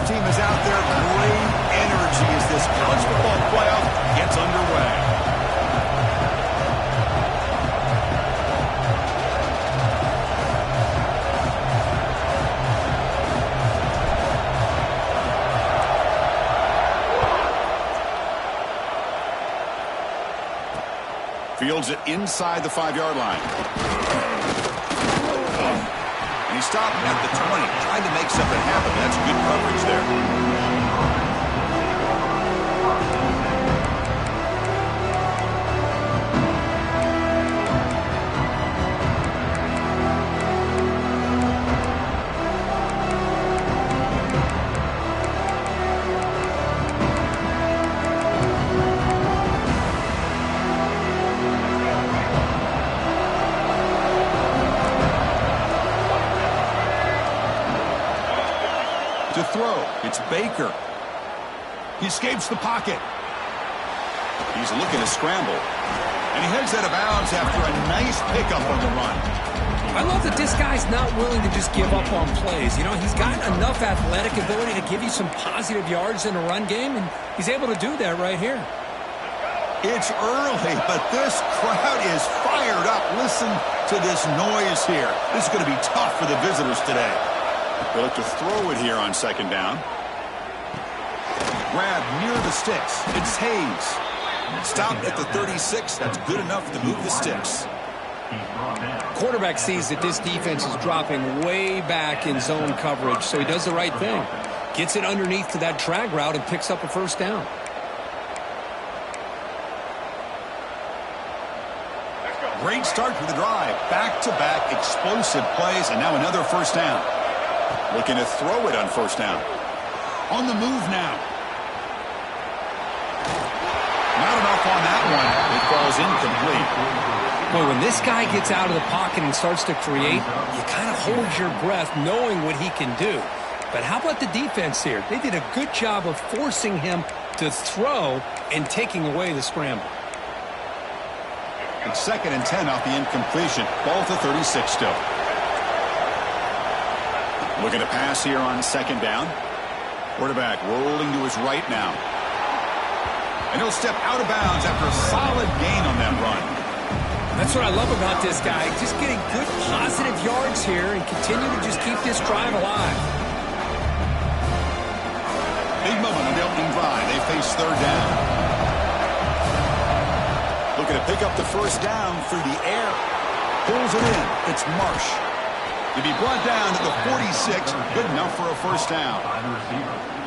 team is out there. Great energy as this college football playoff gets underway. Fields it inside the 5-yard line. And he stopped at the 20, trying to make something happen. That's good coverage there. To throw, it's Baker. He escapes the pocket. He's looking to scramble. And he heads out of bounds after a nice pickup on the run. I love that this guy's not willing to just give up on plays. You know, he's got enough athletic ability to give you some positive yards in a run game, and he's able to do that right here. It's early, but this crowd is fired up. Listen to this noise here. This is going to be tough for the visitors today. They look to throw it here on second down. Grab near the sticks. It's Hayes. Stopped at the 36. That's good enough to move the sticks. Quarterback sees that this defense is dropping way back in zone coverage, so he does the right thing. Gets it underneath to that drag route and picks up a first down. Great start to the drive. Back-to-back explosive plays, and now another first down. Looking to throw it on first down. On the move now. Not enough on that one. It falls incomplete. Boy, when this guy gets out of the pocket and starts to create, you kind of hold your breath knowing what he can do. But how about the defense here? They did a good job of forcing him to throw and taking away the scramble. And 2nd and 10 off the incompletion. Ball to 36 still. Looking to pass here on second down. Quarterback rolling to his right now. And he'll step out of bounds after a solid gain on that run. That's what I love about this guy. Just getting good positive yards here and continue to just keep this drive alive. Big moment on the opening drive. They face third down. Looking to pick up the first down through the air. Pulls it in. It's Marsh. To be brought down to the 46, good enough for a first down.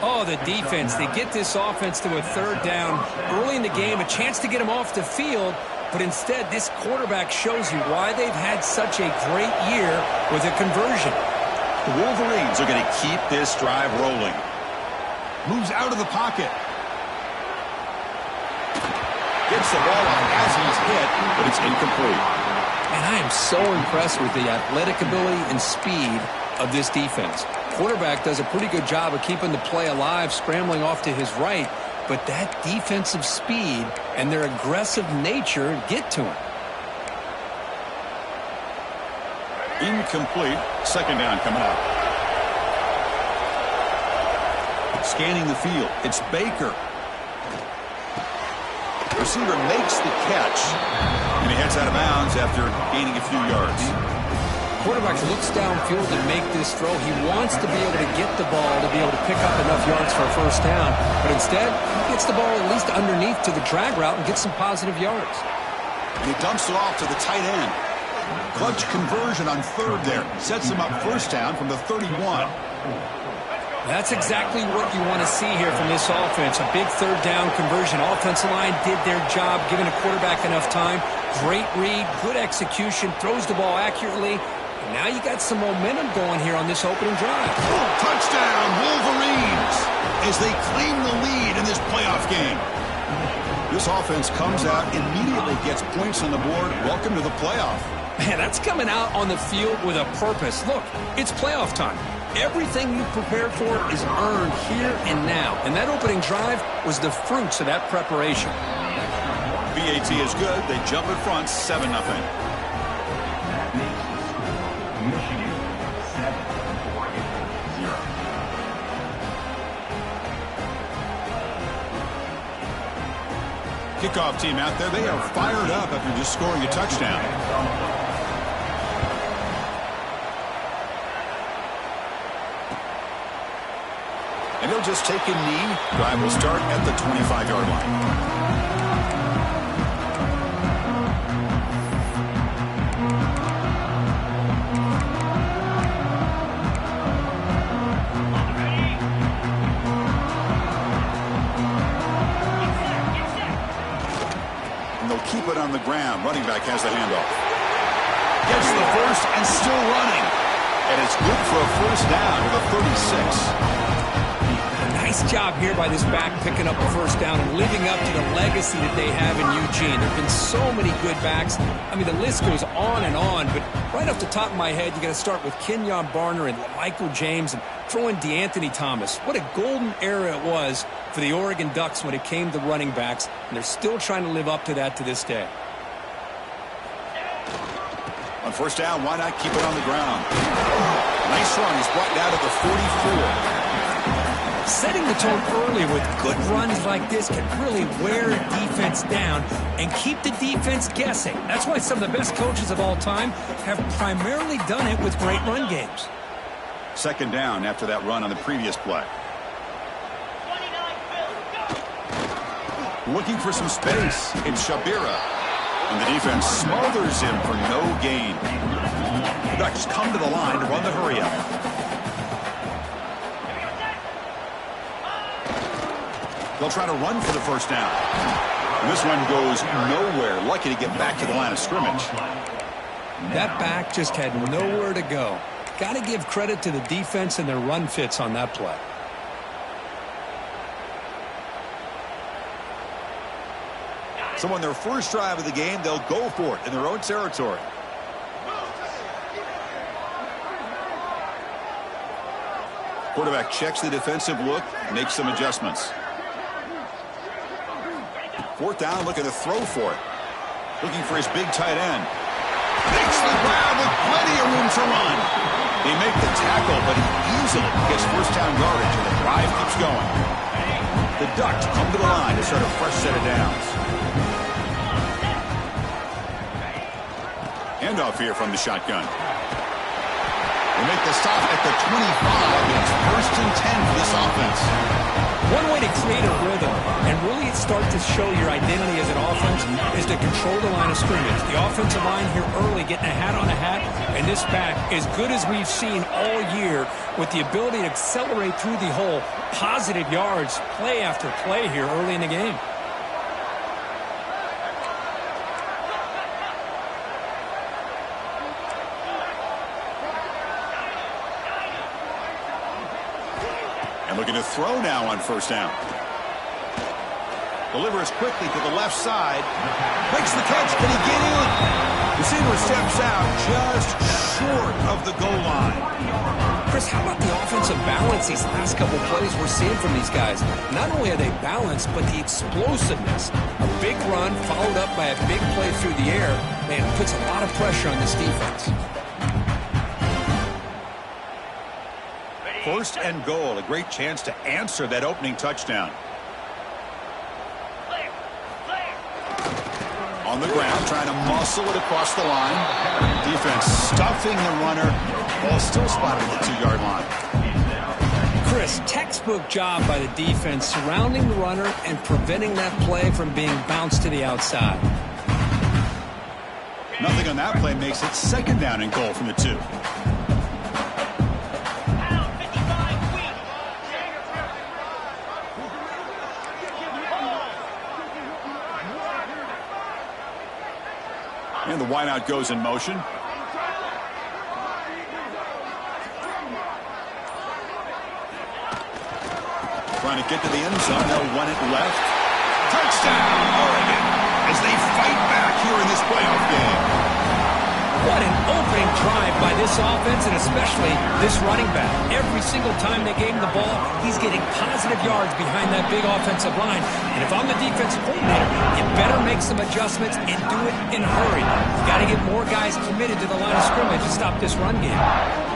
Oh, the defense. They get this offense to a third down early in the game, a chance to get them off the field, but instead this quarterback shows you why they've had such a great year with a conversion. The Wolverines are going to keep this drive rolling. Moves out of the pocket. Gets the ball off as he's hit, but it's incomplete. And I am so impressed with the athletic ability and speed of this defense. Quarterback does a pretty good job of keeping the play alive, scrambling off to his right, but that defensive speed and their aggressive nature get to him. Incomplete. Second down coming up. Scanning the field. It's Baker. Receiver makes the catch, and he heads out of bounds after gaining a few yards. Quarterback looks downfield to make this throw. He wants to be able to get the ball to be able to pick up enough yards for a first down, but instead, he gets the ball at least underneath to the drag route and gets some positive yards. And he dumps it off to the tight end. Clutch conversion on third there. Sets him up first down from the 31. That's exactly what you want to see here from this offense. A big third down conversion. Offensive line did their job, giving a quarterback enough time. Great read, good execution, throws the ball accurately. And now you got some momentum going here on this opening drive. Touchdown, Wolverines, as they claim the lead in this playoff game. This offense comes out, immediately gets points on the board. Welcome to the playoff. Man, that's coming out on the field with a purpose. Look, it's playoff time. Everything you prepare for is earned here and now. And that opening drive was the fruits of that preparation. BAT is good. They jump in front, 7-0. Kickoff team out there, they are fired up after just scoring a touchdown. And he'll just take a knee. Drive will start at the 25-yard line. Keep it on the ground. Running back has the handoff. Gets the first and still running. And it's good for a first down to the 36. Nice job here by this back picking up a first down and living up to the legacy that they have in Eugene. There have been so many good backs. I mean, the list goes on and on, but right off the top of my head, you got to start with Kenyon Barner and Michael James and throw in DeAnthony Thomas. What a golden era it was for the Oregon Ducks when it came to running backs, and they're still trying to live up to that to this day. On first down, why not keep it on the ground? Nice run. He's brought down to the 44. Setting the tone early with good runs like this can really wear defense down and keep the defense guessing. That's why some of the best coaches of all time have primarily done it with great run games. Second down after that run on the previous play. Looking for some space. It's Shabira. And the defense smothers him for no gain. The Ducks come to the line to run the hurry-up. They'll try to run for the first down. And this one goes nowhere. Lucky to get back to the line of scrimmage. That back just had nowhere to go. Got to give credit to the defense and their run fits on that play. So on their first drive of the game, they'll go for it in their own territory. Quarterback checks the defensive look, makes some adjustments. Fourth down, looking to throw for it. Looking for his big tight end. Makes the grab with plenty of room to run. They make the tackle, but he easily gets first down yardage, and the drive keeps going. The Ducks come to the line to start a fresh set of downs. Handoff here from the shotgun. They make the stop at the 25. It's first and 10 for this offense. One way to create a rhythm and really start to show your identity as an offense is to control the line of scrimmage. The offensive line here early getting a hat on a hat, and this back, as good as we've seen all year, with the ability to accelerate through the hole, positive yards, play after play here early in the game. Looking to throw now on first down. Delivers quickly to the left side. Makes the catch. Can he get in? Receiver steps out just short of the goal line. Chris, how about the offensive balance these last couple plays we're seeing from these guys? Not only are they balanced, but the explosiveness. A big run followed up by a big play through the air. Man, it puts a lot of pressure on this defense. First and goal, a great chance to answer that opening touchdown. On the ground, trying to muscle it across the line. Defense stuffing the runner. Ball still spotted at the 2-yard line. Chris, textbook job by the defense surrounding the runner and preventing that play from being bounced to the outside. Nothing on that play makes it second down and goal from the 2. And the wideout goes in motion. Trying to get to the end zone. They'll run it left. Touchdown, Oregon, as they fight back here in this playoff game. What an opening drive by this offense, and especially this running back. Every single time they gave him the ball, he's getting positive yards behind that big offensive line. And if I'm the defensive coordinator, you better make some adjustments and do it in a hurry. You got to get more guys committed to the line of scrimmage to stop this run game.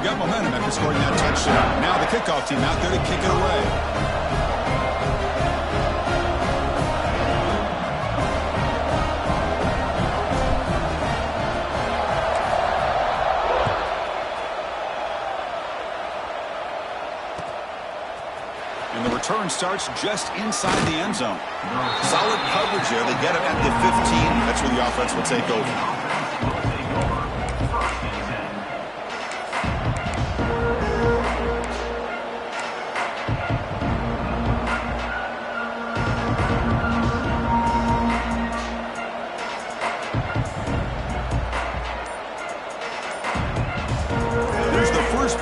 You got momentum after scoring that touchdown. Now the kickoff team out there to kick it away. down starts just inside the end zone. Solid coverage there. They get it at the 15. That's where the offense will take over.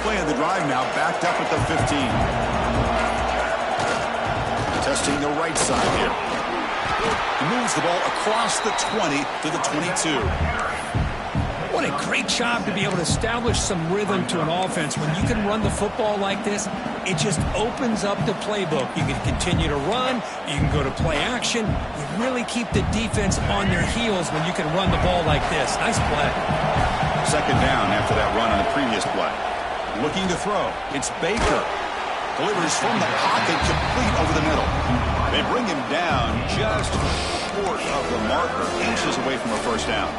Play of the drive now, backed up at the 15. Testing the right side here. He moves the ball across the 20 to the 22. What a great job to be able to establish some rhythm to an offense. When you can run the football like this, it just opens up the playbook. You can continue to run. You can go to play action. You really keep the defense on their heels when you can run the ball like this. Nice play. Second down after that run on the previous play. Looking to throw. It's Baker. Delivers from the pocket, complete over the middle. They bring him down just short of the marker, inches away from a first down.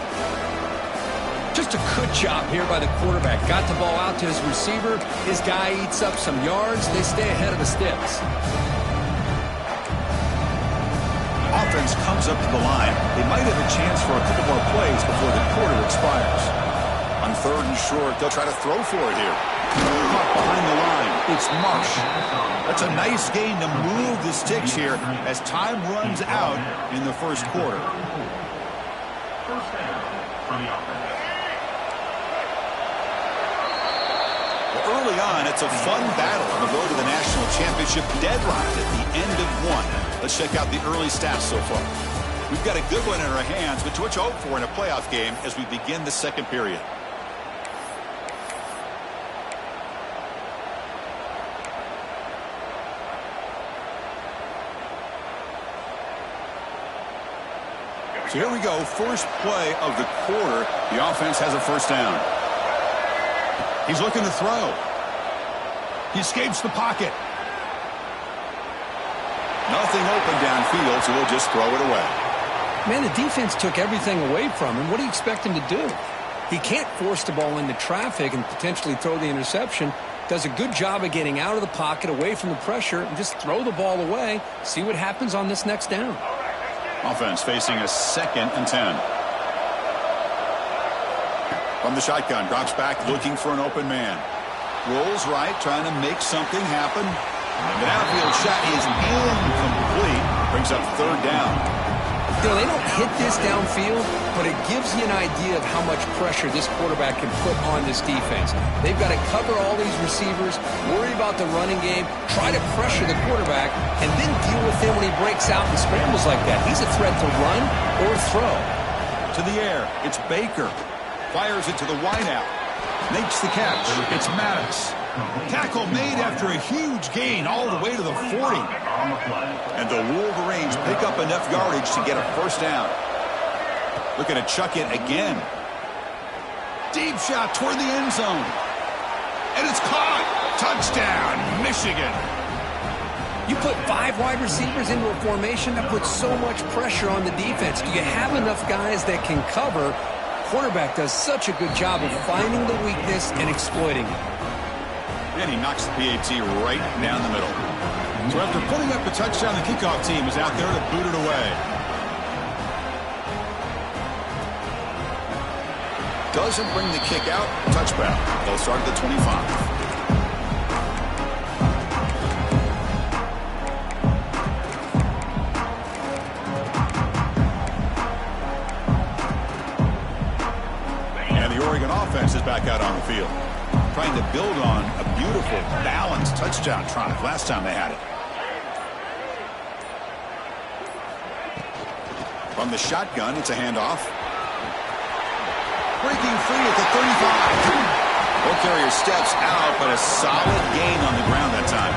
Just a good job here by the quarterback. Got the ball out to his receiver. His guy eats up some yards. They stay ahead of the sticks. Offense comes up to the line. They might have a chance for a couple more plays before the quarter expires. On third and short, they'll try to throw for it here. Caught behind the line. It's Marsh. That's a nice gain to move the sticks here as time runs out in the first quarter. Well, early on, it's a fun battle on the road to the national championship deadline at the end of one. Let's check out the early stats so far. We've got a good one in our hands, but to what you hope for in a playoff game as we begin the second period. So here we go, first play of the quarter. The offense has a first down. He's looking to throw. He escapes the pocket. Nothing open downfield, so he'll just throw it away. Man, the defense took everything away from him. What do you expect him to do? He can't force the ball into traffic and potentially throw the interception. Does a good job of getting out of the pocket, away from the pressure, and just throw the ball away. See what happens on this next down. Offense facing a 2nd and 10. From the shotgun, drops back looking for an open man. Rolls right, trying to make something happen. The downfield shot is incomplete. Brings up third down. You know, they don't hit this downfield, but it gives you an idea of how much pressure this quarterback can put on this defense. They've got to cover all these receivers, worry about the running game, try to pressure the quarterback, and then deal with him when he breaks out and scrambles like that. He's a threat to run or throw. To the air, it's Baker. Fires it to the wideout. Makes the catch. It's Maddox. Tackle made after a huge gain all the way to the 40. And the Wolverines pick up enough yardage to get a first down. Looking to chuck it again. Deep shot toward the end zone. And it's caught. Touchdown, Michigan. You put 5 wide receivers into a formation, that puts so much pressure on the defense. Do you have enough guys that can cover? Quarterback does such a good job of finding the weakness and exploiting it. And he knocks the PAT right down the middle. So after putting up the touchdown, the kickoff team is out there to boot it away. Doesn't bring the kick out. Touchback. They'll start at the 25. Oregon offense is back out on the field, trying to build on a beautiful, balanced touchdown drive last time they had it. From the shotgun, it's a handoff. Breaking free at the 35. Ball carrier steps out, but a solid gain on the ground that time.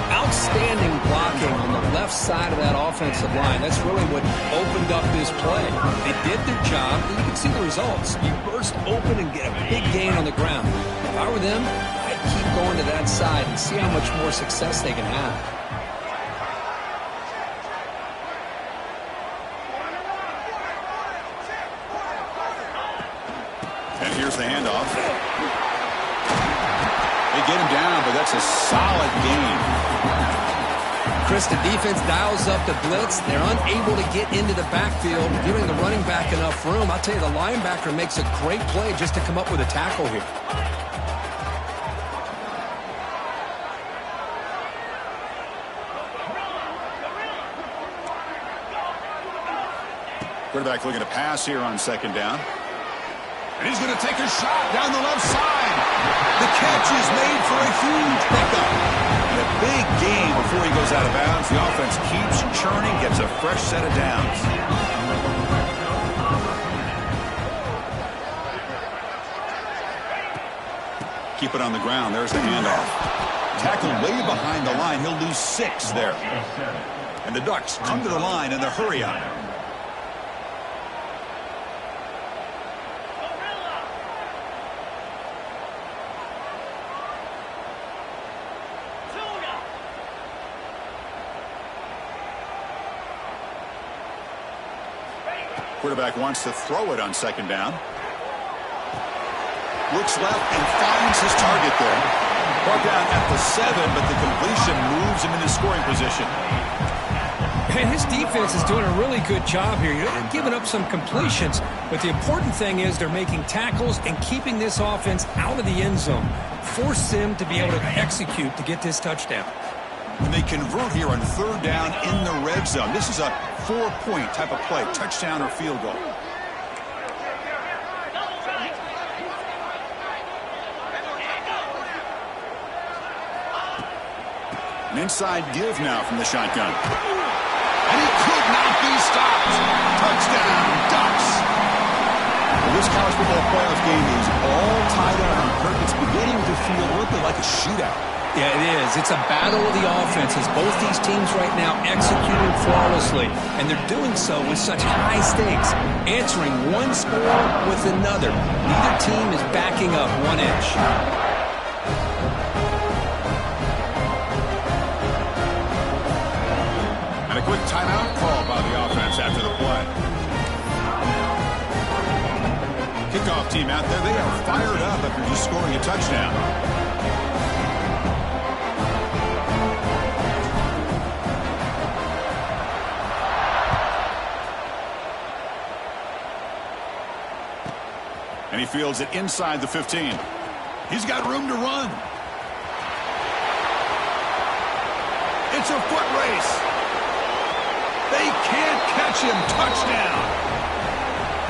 Outstanding blocking on the left side of that offensive line. That's really what opened up this play. They did their job, and you can see the results. You burst open and get a big gain on the ground. If I were them, I'd keep going to that side and see how much more success they can have. And here's the handoff. They get him down, but that's a solid gain. Chris, the defense dials up the blitz. They're unable to get into the backfield, giving the running back enough room. I'll tell you, the linebacker makes a great play just to come up with a tackle here. Quarterback looking to pass here on second down. And he's going to take a shot down the left side. The catch is made for a huge pickup. And a big gain before he goes out of bounds. The offense keeps churning, gets a fresh set of downs. Keep it on the ground. There's the handoff. Tackled way behind the line. He'll lose 6 there. And the Ducks come to the line in the hurry up. Quarterback wants to throw it on second down. Looks left and finds his target there. Brought down at the 7, but the completion moves him into scoring position. And his defense is doing a really good job here. They're giving up some completions, but the important thing is they're making tackles and keeping this offense out of the end zone. Force them to be able to execute to get this touchdown. And they convert here on third down in the red zone. This is a 4-point type of play, touchdown or field goal. An inside give now from the shotgun. And he could not be stopped. Touchdown, Ducks. Well, this college football playoff game is all tied up, and Kirk, it's beginning to feel a little bit like a shootout. Yeah, it is. It's a battle of the offenses. Both these teams right now executing flawlessly, and they're doing so with such high stakes, answering one score with another. Neither team is backing up 1 inch. And a quick timeout call by the offense after the play. Kickoff team out there, they are fired up after just scoring a touchdown. And he fields it inside the 15. He's got room to run. It's a foot race. They can't catch him. Touchdown.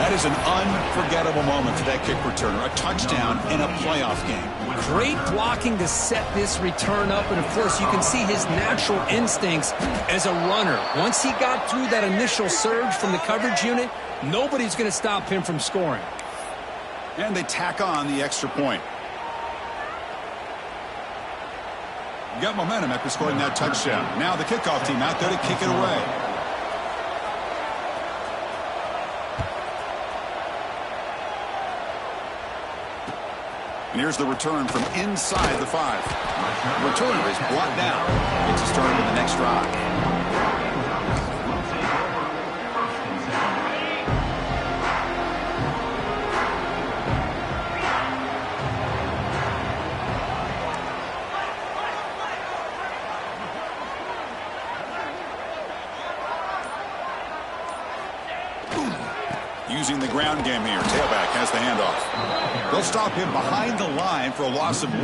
That is an unforgettable moment for that kick returner. A touchdown in a playoff game. Great blocking to set this return up, and of course you can see his natural instincts as a runner. Once he got through that initial surge from the coverage unit, nobody's going to stop him from scoring. And they tack on the extra point. Got momentum after scoring that touchdown. Now the kickoff team out there to kick it away. And here's the return from inside the 5. The returner is brought down. Gets us started with the next drive. Using the ground game here. Tailback has the handoff. They'll stop him behind the line for a loss of 1.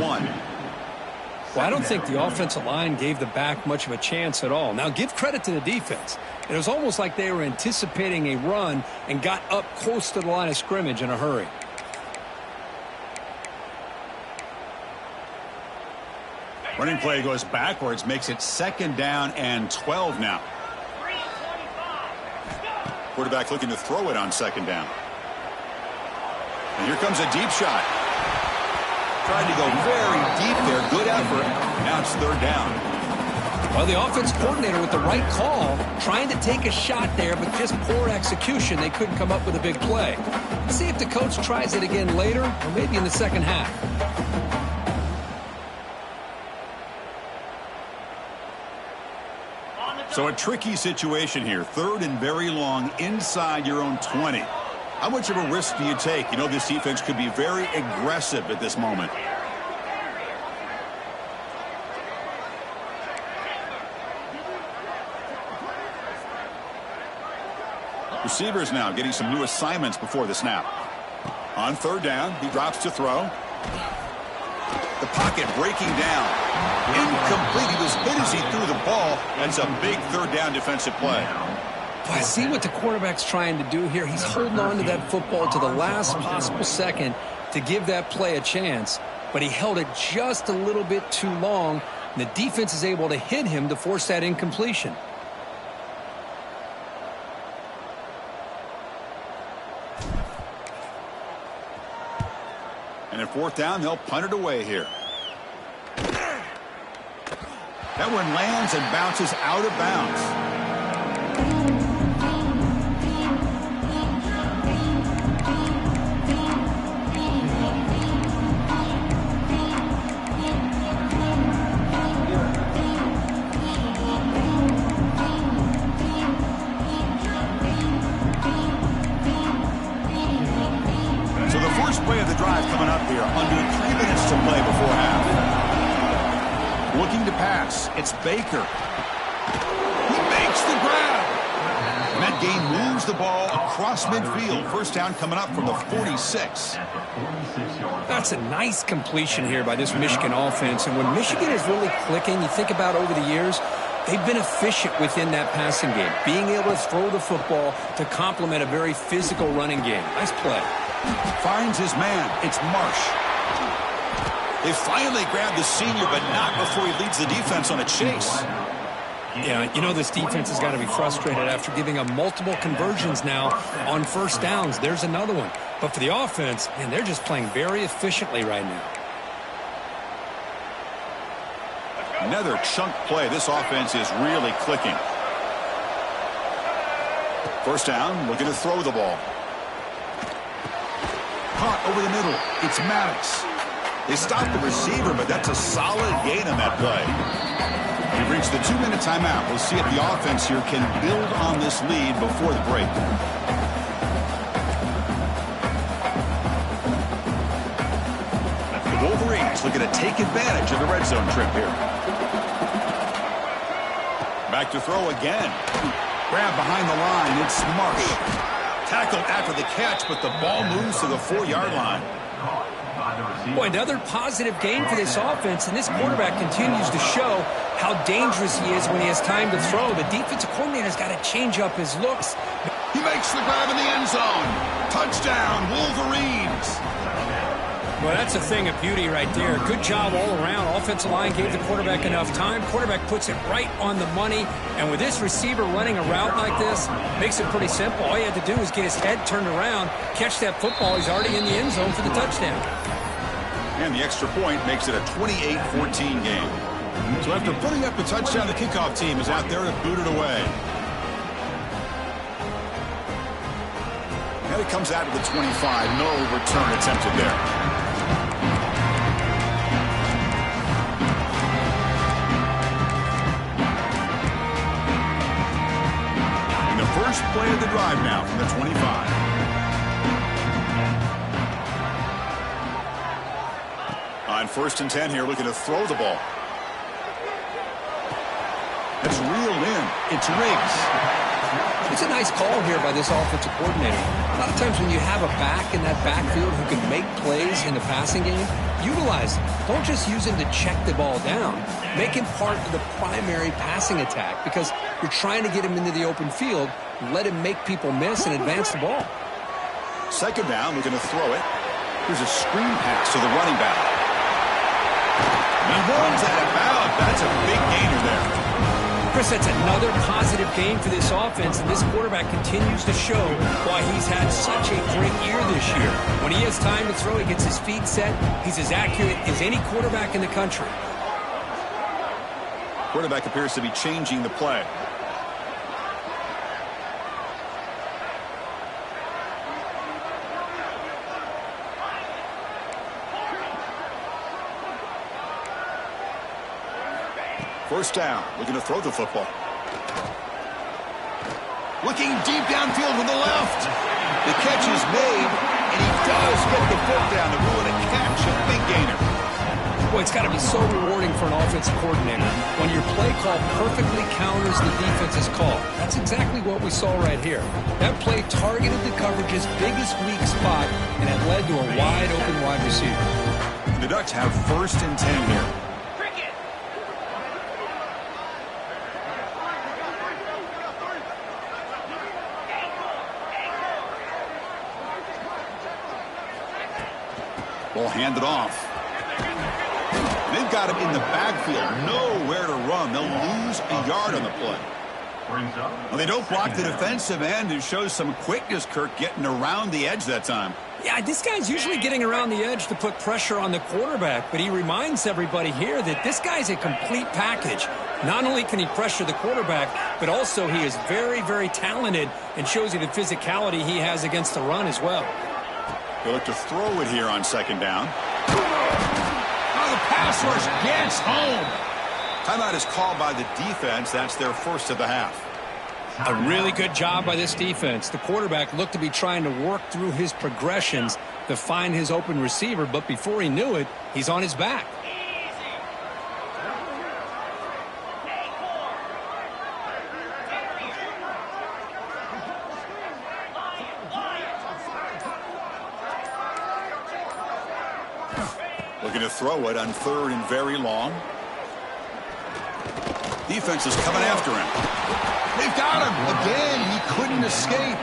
Well, I don't think the offensive line gave the back much of a chance at all. Now, give credit to the defense. It was almost like they were anticipating a run and got up close to the line of scrimmage in a hurry. Running play goes backwards, makes it 2nd down and 12 now. Quarterback looking to throw it on 2nd down. And here comes a deep shot. Tried to go very deep there. Good effort. Now it's 3rd down. Well, the offense coordinator with the right call, trying to take a shot there, but just poor execution. They couldn't come up with a big play. Let's see if the coach tries it again later, or maybe in the second half. So a tricky situation here. 3rd and very long inside your own 20. How much of a risk do you take? You know this defense could be very aggressive at this moment. Receivers now getting some new assignments before the snap. On third down, he drops to throw. The pocket breaking down. Incomplete. He was hit as he threw the ball. That's a big third down defensive play. Boy, see what the quarterback's trying to do here. He's holding on to that football to the last possible second to give that play a chance. But he held it just a little bit too long. And the defense is able to hit him to force that incompletion. And at fourth down, they'll punt it away here. That one lands and bounces out of bounds. So the first play of the drive coming up here, under 3 minutes to play before half. Looking to pass. It's Baker. He makes the grab. And that game moves the ball across midfield. First down coming up from the 46. That's a nice completion here by this Michigan offense. And when Michigan is really clicking, you think about over the years, they've been efficient within that passing game, being able to throw the football to complement a very physical running game. Nice play. Finds his man. It's Marsh. They finally grab the senior, but not before he leads the defense on a chase. Yeah, you know this defense has got to be frustrated after giving up multiple conversions now on first downs. There's another one. But for the offense, man, they're just playing very efficiently right now. Another chunk play. This offense is really clicking. First down, looking to throw the ball. Caught over the middle. It's Maddox. They stopped the receiver, but that's a solid gain on that play. We've reached the 2-minute timeout. We'll see if the offense here can build on this lead before the break. The Wolverines looking to take advantage of the red zone trip here. Back to throw again. Grab behind the line. It's Marsh. Tackled after the catch, but the ball moves to the 4-yard line. Boy, another positive game for this offense, and this quarterback continues to show how dangerous he is when he has time to throw. The defensive coordinator's got to change up his looks. He makes the grab in the end zone. Touchdown, Wolverines. Well, that's a thing of beauty right there. Good job all around. Offensive line gave the quarterback enough time. Quarterback puts it right on the money. And with this receiver running a route like this, makes it pretty simple. All you had to do is get his head turned around, catch that football. He's already in the end zone for the touchdown. And the extra point makes it a 28-14 game. So after putting up the touchdown, the kickoff team is out there to boot it away. And it comes out of the 25. No return attempted there. And the first play of the drive now from the 25. On 1st and 10 here, looking to throw the ball. It's reeled in. It's Riggs. It's a nice call here by this offensive coordinator. A lot of times when you have a back in that backfield who can make plays in the passing game, utilize him. Don't just use him to check the ball down. Make him part of the primary passing attack because you're trying to get him into the open field, let him make people miss and advance the ball. Second down, looking to throw it. Here's a screen pass to the running back. He runs out of bounds. That's a big gainer there. Chris, that's another positive game for this offense, and this quarterback continues to show why he's had such a great year this year. When he has time to throw, he gets his feet set. He's as accurate as any quarterback in the country. Quarterback appears to be changing the play. First down, looking to throw the football. Looking deep downfield to the left. The catch is made, and he does get the foot down to ruin a catch, a big gainer. Boy, it's got to be so rewarding for an offensive coordinator when your play call perfectly counters the defense's call. That's exactly what we saw right here. That play targeted the coverage's biggest weak spot, and it led to a wide-open wide receiver. The Ducks have 1st and 10 here. Ball handed off. They've got him in the backfield. Nowhere to run. They'll lose a yard on the play. Well, they don't block the defensive end, who shows some quickness, Kirk, getting around the edge that time. Yeah, this guy's usually getting around the edge to put pressure on the quarterback, but he reminds everybody here that this guy's a complete package. Not only can he pressure the quarterback, but also he is very, very talented and shows you the physicality he has against the run as well. He'll look to throw it here on 2nd down. Oh, the pass rush gets home. Timeout is called by the defense. That's their 1st of the half. A really good job by this defense. The quarterback looked to be trying to work through his progressions to find his open receiver, but before he knew it, he's on his back. Looking to throw it on 3rd and very long. Defense is coming after him. They've got him. Again, he couldn't escape.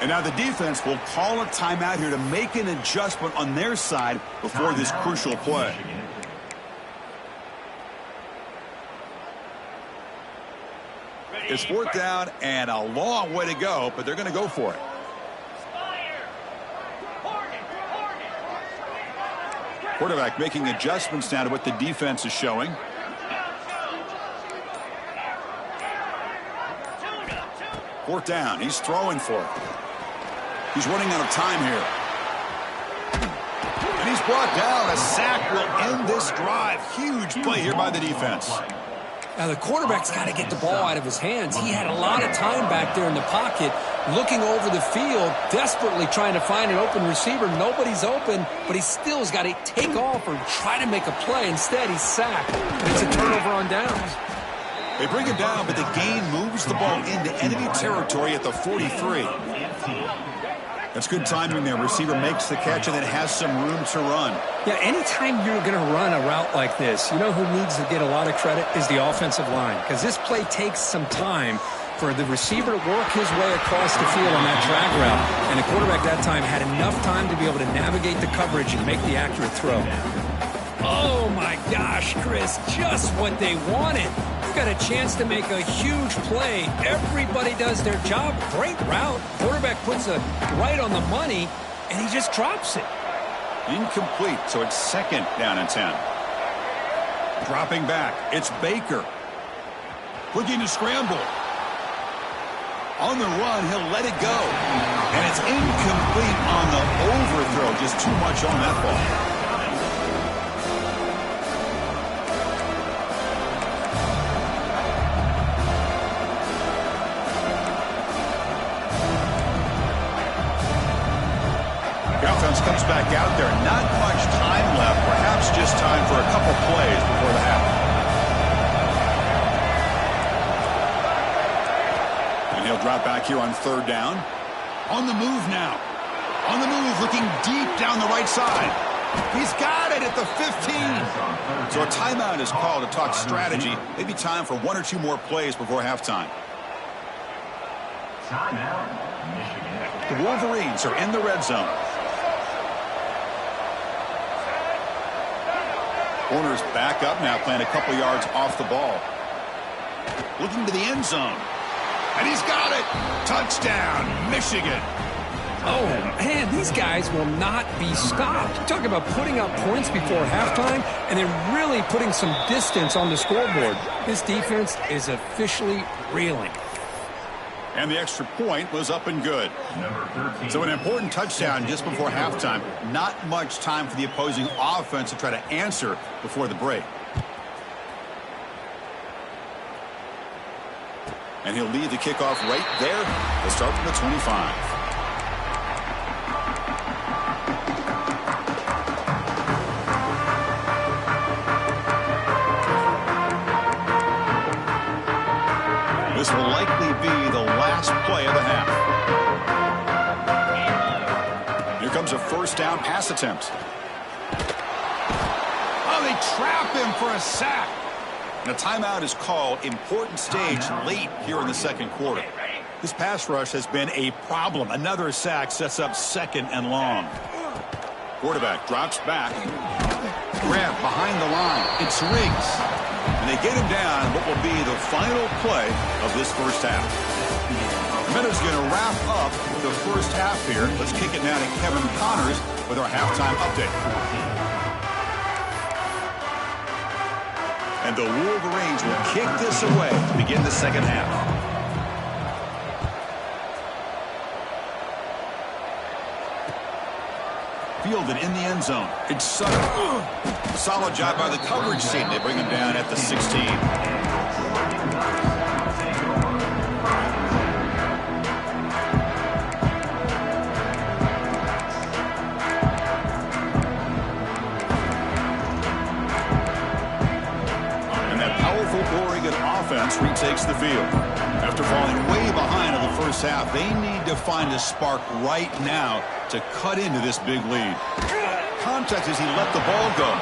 And now the defense will call a timeout here to make an adjustment on their side before this crucial play. It's 4th down and a long way to go, but they're going to go for it. Quarterback making adjustments now to what the defense is showing. Fourth down. He's throwing for it. He's running out of time here. And he's brought down. A sack will end this drive. Huge play here by the defense. Now, the quarterback's got to get the ball out of his hands. He had a lot of time back there in the pocket, looking over the field, desperately trying to find an open receiver. Nobody's open, but he still has got to take off or try to make a play. Instead, he's sacked. It's a turnover on downs. They bring him down, but the gain moves the ball into enemy territory at the 43. That's good timing there. Receiver makes the catch and then has some room to run. Yeah, anytime you're going to run a route like this, you know who needs to get a lot of credit is the offensive line, because this play takes some time for the receiver to work his way across the field on that drag route, and the quarterback that time had enough time to be able to navigate the coverage and make the accurate throw. Oh, my gosh, Chris, just what they wanted. You got a chance to make a huge play. Everybody does their job. Great route. Quarterback puts it right on the money, and he just drops it. Incomplete, so it's 2nd down and 10. Dropping back, it's Baker. Looking to scramble. On the run, he'll let it go. And it's incomplete on the overthrow. Just too much on that ball. Comes back out there. Not much time left. Perhaps just time for a couple plays before the half. And he'll drop back here on 3rd down. On the move now. On the move, looking deep down the right side. He's got it at the 15. So a timeout is called to talk strategy. Maybe time for 1 or 2 more plays before halftime. The Wolverines are in the red zone. Corner's back up now, playing a couple yards off the ball. Looking to the end zone. And he's got it. Touchdown, Michigan. Oh, man, these guys will not be stopped. You're talking about putting up points before halftime and then really putting some distance on the scoreboard. This defense is officially reeling. And the extra point was up and good. So an important touchdown just before halftime. Not much time for the opposing offense to try to answer before the break. And he'll lead the kickoff right there. He'll start from the 25. comes a first down pass attempt. Oh, they trap him for a sack. And a timeout is called. Important stage late here in the second quarter. This pass rush has been a problem. Another sack sets up second and long. Quarterback drops back. Grab behind the line. It's Riggs. And they get him down what will be the final play of this first half. Minutes going to wrap up the first half here. Let's kick it now to Kevin Connors with our halftime update. And the Wolverines will kick this away to begin the second half. Fielded in the end zone. It's Sutter. Solid job by the coverage team. They bring him down at the 16. And that powerful Oregon offense retakes the field. After falling way behind in the first half, they need to find a spark right now to cut into this big lead. Contact as he let the ball go.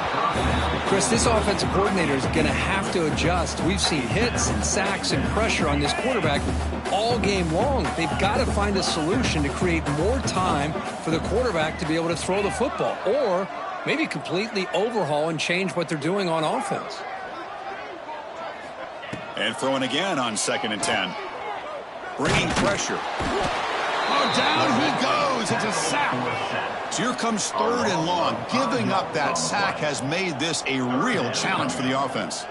Chris, this offensive coordinator is going to have to adjust. We've seen hits and sacks and pressure on this quarterback all game long. They've got to find a solution to create more time for the quarterback to be able to throw the football, or maybe completely overhaul and change what they're doing on offense. And throwing again on 2nd and 10. Bringing pressure. Oh, down he goes. It's a sack. So here comes 3rd and long. Giving up that sack has made this a real challenge for the offense.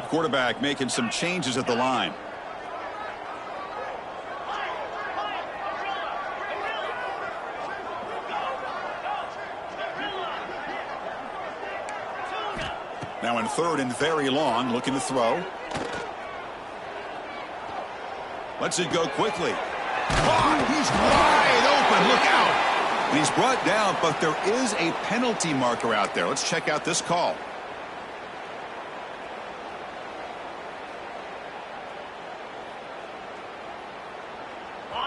Quarterback making some changes at the line. Now in 3rd and very long, looking to throw. Lets it go quickly. Oh, he's wide open. Look out. And he's brought down, but there is a penalty marker out there. Let's check out this call.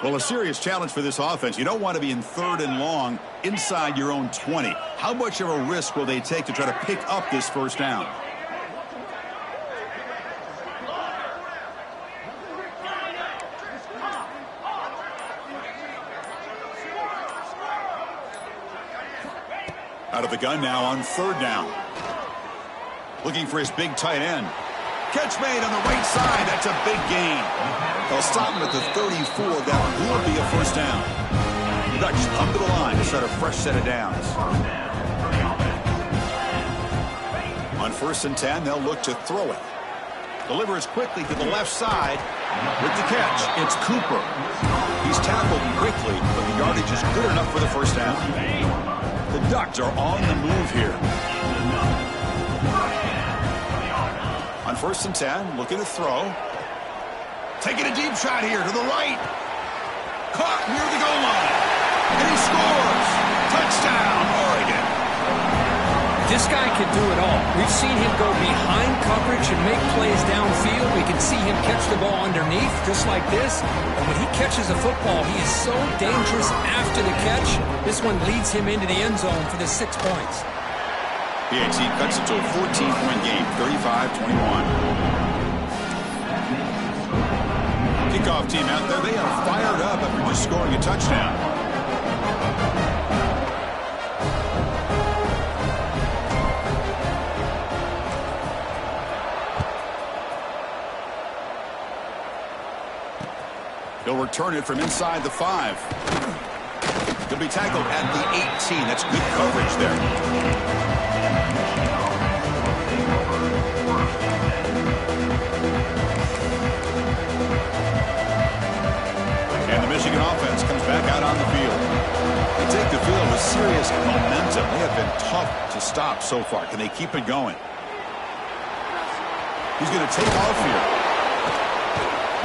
Well, a serious challenge for this offense. You don't want to be in 3rd and long inside your own 20. How much of a risk will they take to try to pick up this first down? Out of the gun now on 3rd down. Looking for his big tight end. Catch made on the right side. That's a big gain. They'll stop him at the 34. That will be a first down. Ducks come to the line to start a fresh set of downs. On 1st and 10, they'll look to throw it. Delivers quickly to the left side. With the catch, it's Cooper. He's tackled quickly, but the yardage is good enough for the first down. The Ducks are on the move here. On 1st and 10, looking to throw. Taking a deep shot here to the right. Caught near the goal line. And he scores. Touchdown, Oregon. This guy can do it all. We've seen him go behind coverage and make plays downfield. We can see him catch the ball underneath, just like this. And when he catches a football, he is so dangerous after the catch. This one leads him into the end zone for the 6 points. PXE cuts it to a 14-point game, 35-21. Kickoff team out there, they are fired up after just scoring a touchdown. He'll return it from inside the 5. He'll be tackled at the 18. That's good coverage there. And the Michigan offense comes back out on the field. They take the field with serious momentum. They have been tough to stop so far. Can they keep it going? He's going to take off here.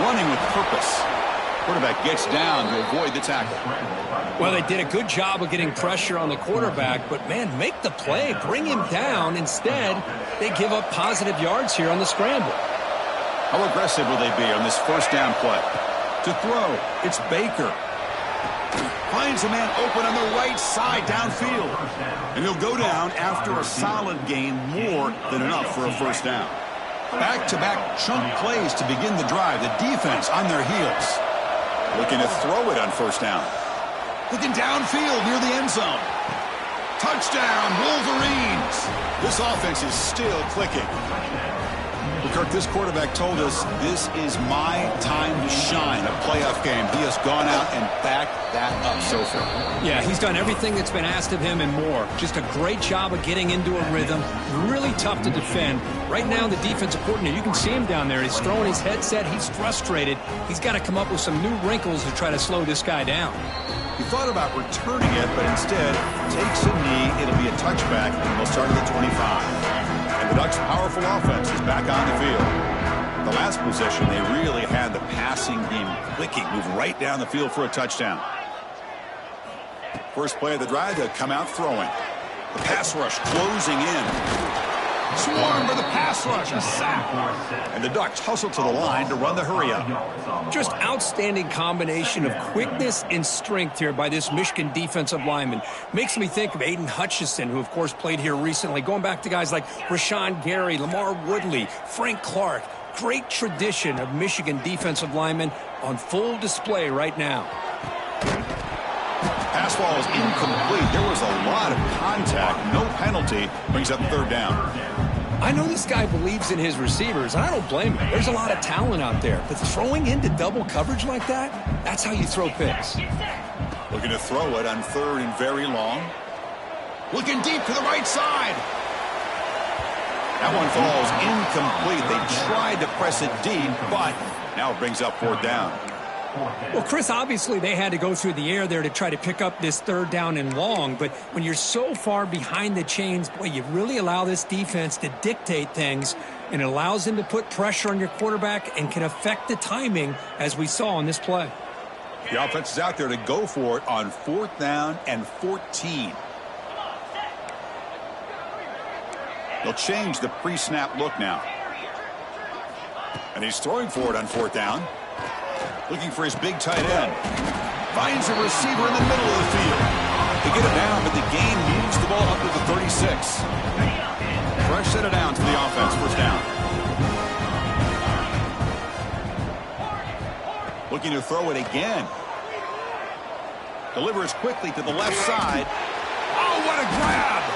Running with purpose. Quarterback gets down to avoid the tackle. Well, they did a good job of getting pressure on the quarterback, but, man, make the play. Bring him down. Instead, they give up positive yards here on the scramble. How aggressive will they be on this first down play? To throw, it's Baker. Finds a man open on the right side downfield. And he'll go down after a solid gain, more than enough for a first down. Back-to-back chunk plays to begin the drive. The defense on their heels. Looking to throw it on first down. Looking downfield near the end zone. Touchdown, Wolverines. This offense is still clicking. Well, Kirk, this quarterback told us this is my time to shine, a playoff game. He has gone out and backed that up so far. Yeah, he's done everything that's been asked of him and more. Just a great job of getting into a rhythm. Really tough to defend. Right now, the defensive coordinator, you can see him down there. He's throwing his headset. He's frustrated. He's got to come up with some new wrinkles to try to slow this guy down. He thought about returning it, but instead takes a knee. It'll be a touchback, and they'll start at the 25. And the Ducks' powerful offense is back on the field. The last possession, they really had the passing game clicking, move right down the field for a touchdown. First play of the drive, they'll come out throwing. The pass rush closing in. Swarmed by the pass rush, a sack. And the Ducks hustle to the line to run the hurry-up. Just outstanding combination of quickness and strength here by this Michigan defensive lineman. Makes me think of Aiden Hutchinson, who, of course, played here recently. Going back to guys like Rashawn Gary, Lamar Woodley, Frank Clark. Great tradition of Michigan defensive linemen on full display right now. Pass ball is incomplete. There was a lot of contact. No penalty. Brings up third down. I know this guy believes in his receivers, and I don't blame him. There's a lot of talent out there. But throwing into double coverage like that, that's how you throw picks. Looking to throw it on third and very long. Looking deep to the right side. That one falls incomplete. They tried to press it deep, but now it brings up fourth down. Well, Chris, obviously they had to go through the air there to try to pick up this third down and long, but when you're so far behind the chains, boy, you really allow this defense to dictate things, and it allows them to put pressure on your quarterback and can affect the timing, as we saw on this play. The offense is out there to go for it on fourth down and 14. They'll change the pre-snap look now. And he's throwing for it on fourth down. Looking for his big tight end. Finds a receiver in the middle of the field. They get it down, but the gain moves the ball up to the 36. Fresh set it down to the offense. First down. Looking to throw it again. Delivers quickly to the left side. Oh, what a grab!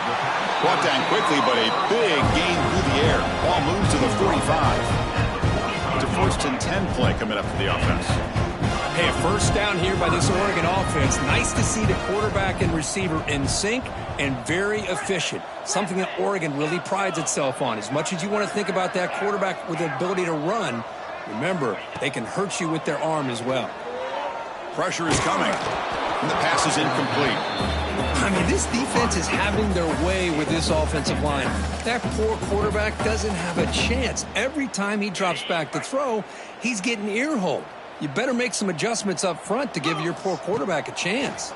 Brought down quickly, but a big gain through the air. Ball moves to the 45. To first and 10 play coming up for the offense. Hey, a first down here by this Oregon offense. Nice to see the quarterback and receiver in sync and very efficient. Something that Oregon really prides itself on. As much as you want to think about that quarterback with the ability to run, remember, they can hurt you with their arm as well. Pressure is coming. And the pass is incomplete. I mean, this defense is having their way with this offensive line. That poor quarterback doesn't have a chance. Every time he drops back to throw, he's getting ear-holed. You better make some adjustments up front to give your poor quarterback a chance.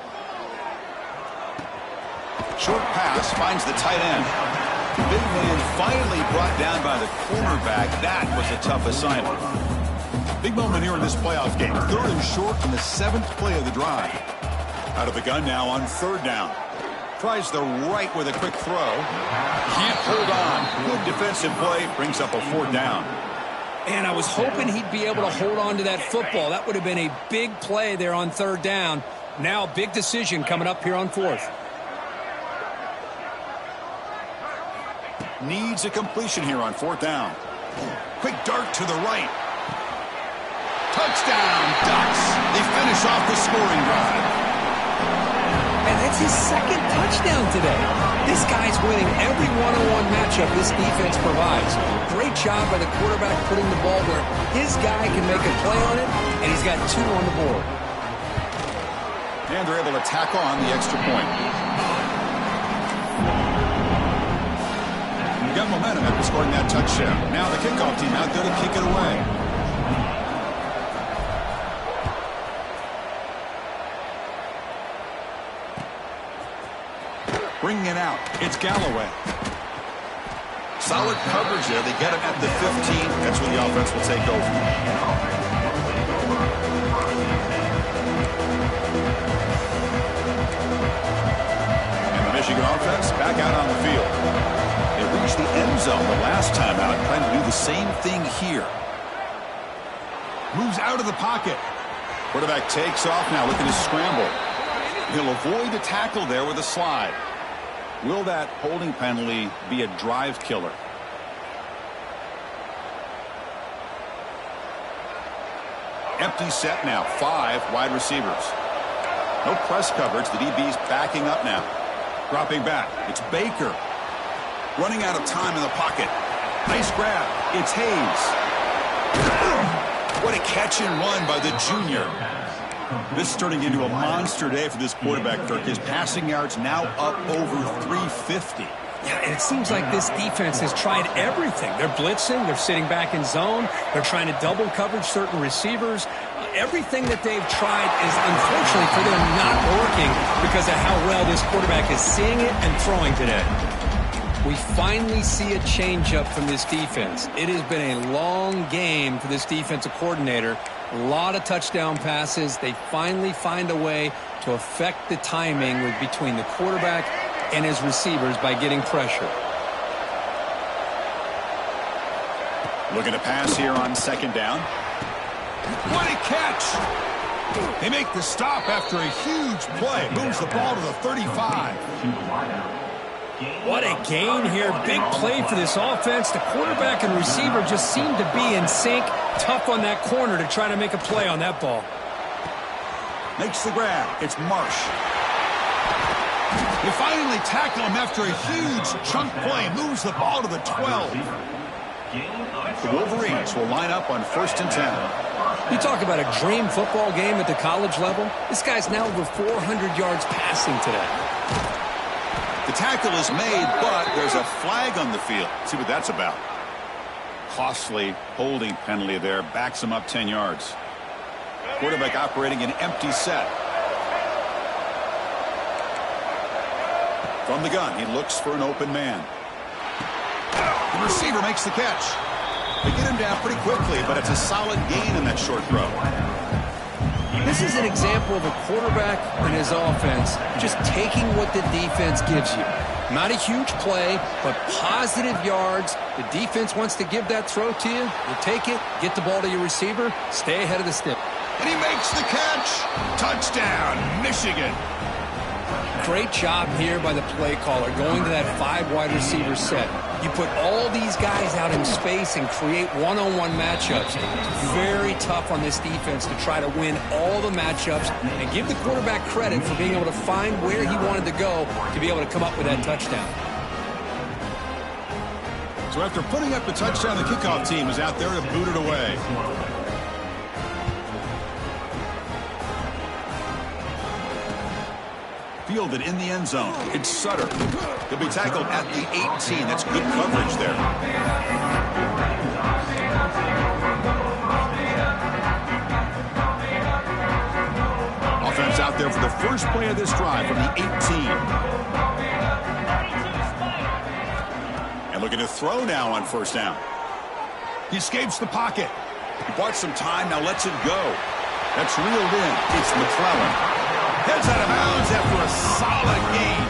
Short pass finds the tight end. Big man finally brought down by the cornerback. That was a tough assignment. Big moment here in this playoff game. Third and short in the 7th play of the drive. Out of the gun now on third down. Tries the right with a quick throw. Can't hold on. Good defensive play. Brings up a fourth down. And I was hoping he'd be able to hold on to that football. That would have been a big play there on third down. Now big decision coming up here on fourth. Needs a completion here on fourth down. Quick dart to the right. Touchdown, Ducks. They finish off the scoring drive. And that's his second touchdown today. This guy's winning every one-on-one matchup this defense provides. Great job by the quarterback putting the ball where his guy can make a play on it, and he's got 2 on the board. And they're able to tack on the extra point. You got momentum after scoring that touchdown. Now the kickoff team out there to kick it away. Bringing it out, it's Galloway. Solid coverage there. They get him at the 15. That's where the offense will take over. same thing here. Moves out of the pocket. Quarterback takes off now, looking to scramble. He'll avoid the tackle there with a slide. Will that holding penalty be a drive killer? Empty set now, 5 wide receivers. No press coverage. The DB's backing up now. Dropping back. It's Baker. Running out of time in the pocket. Nice grab. It's Hayes. What a catch and run by the junior. This is turning into a monster day for this quarterback, Kirk. His passing yards now up over 350. Yeah, and it seems like this defense has tried everything. They're blitzing. They're sitting back in zone. They're trying to double coverage certain receivers. Everything that they've tried is, unfortunately for them, not working because of how well this quarterback is seeing it and throwing today. We finally see a change-up from this defense. It has been a long game for this defensive coordinator. A lot of touchdown passes. They finally find a way to affect the timing between the quarterback and his receivers by getting pressure. Looking to pass here on second down. What a catch! They make the stop after a huge play. Moves the ball to the 35. What a gain here. Big play for this offense. The quarterback and receiver just seem to be in sync. Tough on that corner to try to make a play on that ball. Makes the grab. It's Marsh. They finally tackle him after a huge chunk play. Moves the ball to the 12. The Wolverines will line up on 1st and 10. You talk about a dream football game at the college level. This guy's now over 400 yards passing today. The tackle is made, but there's a flag on the field. Let's see what that's about. Costly holding penalty there. Backs him up 10 yards. Quarterback operating an empty set. From the gun, he looks for an open man. The receiver makes the catch. They get him down pretty quickly, but it's a solid gain in that short throw. This is an example of a quarterback and his offense just taking what the defense gives you. Not a huge play, but positive yards. The defense wants to give that throw to you. You take it, get the ball to your receiver, stay ahead of the stick. And he makes the catch. Touchdown, Michigan. Great job here by the play caller going to that 5 wide receiver set. You put all these guys out in space and create one-on-one matchups. Very tough on this defense to try to win all the matchups and give the quarterback credit for being able to find where he wanted to go to be able to come up with that touchdown. So after putting up the touchdown, the kickoff team is out there to boot it away. Fielded in the end zone. It's Sutter. He'll be tackled at the 18. That's good coverage there. Offense out there for the first play of this drive from the 18. And looking to throw now on 1st down. He escapes the pocket. He bought some time, now lets it go. That's reeled in. It's McClellan. Heads out of bounds after a solid gain.